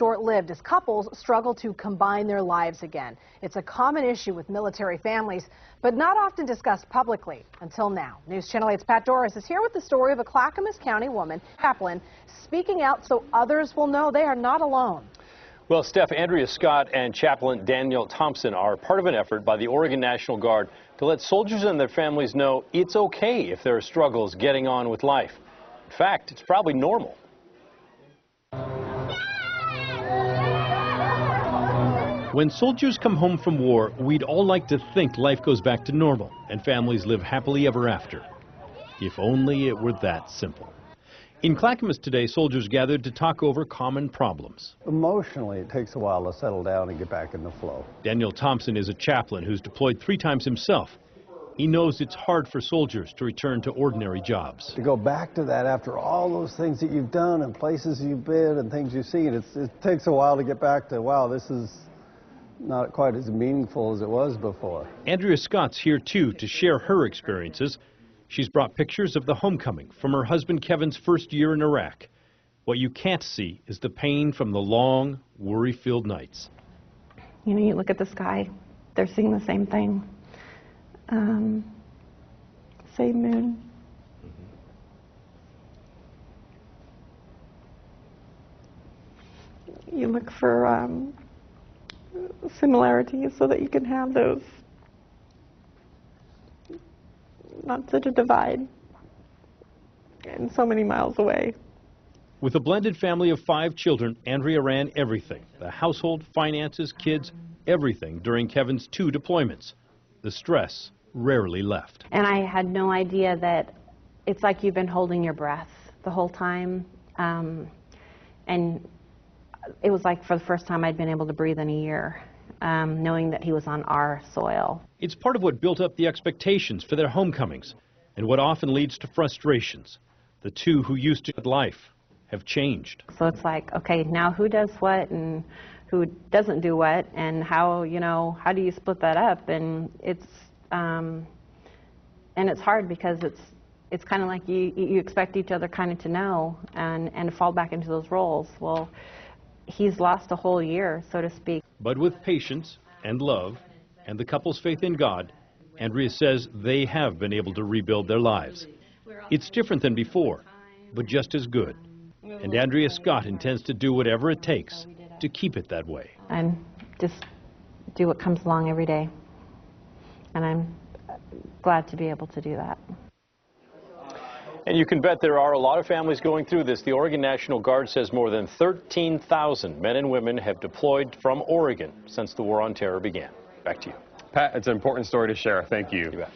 short-lived as couples struggle to combine their lives again. It's a common issue with military families, but not often discussed publicly until now. News Channel 8's Pat Doris is here with the story of a Clackamas County woman, chaplain, speaking out so others will know they are not alone. Well, Steph, Andrea Scott and Chaplain Daniel Thompson are part of an effort by the Oregon National Guard to let soldiers and their families know it's okay if there are struggles getting on with life. In fact, it's probably normal. When soldiers come home from war, we'd all like to think life goes back to normal and families live happily ever after. If only it were that simple. In Clackamas today, soldiers gathered to talk over common problems. Emotionally, it takes a while to settle down and get back in the flow. Daniel Thompson is a chaplain who's deployed 3 times himself. He knows it's hard for soldiers to return to ordinary jobs. To go back to that after all those things that you've done and places you've been and things you've seen, it takes a while to get back to, wow, this is not quite as meaningful as it was before. Andrea Scott's here too to share her experiences. She's brought pictures of the homecoming from her husband Kevin's first year in Iraq. What you can't see is the pain from the long, worry-filled nights. You know, you look at the sky, they're seeing the same thing. Same moon. You look for similarities so that you can have those, not such a divide and so many miles away. With a blended family of 5 children, Andrea ran everything, the household, finances, kids, everything during Kevin's 2 deployments. The stress rarely left. And I had no idea that it's like you've been holding your breath the whole time. And it was like for the first time I'd been able to breathe in a year, knowing that he was on our soil. It's part of what built up the expectations for their homecomings and what often leads to frustrations. The 2 who used to life have changed. So it's like, okay, now who does what and who doesn't do what, and how, you know, how do you split that up? And it's hard because it's kind of like you expect each other kind of to know and to fall back into those roles. Well, he's lost a whole year, so to speak. But with patience and love and the couple's faith in God, Andrea says they have been able to rebuild their lives. It's different than before, but just as good. And Andrea Scott intends to do whatever it takes to keep it that way. And just do what comes along every day. And I'm glad to be able to do that. And you can bet there are a lot of families going through this. The Oregon National Guard says more than 13,000 men and women have deployed from Oregon since the War on Terror began. Back to you. Pat, it's an important story to share. Thank you. You bet.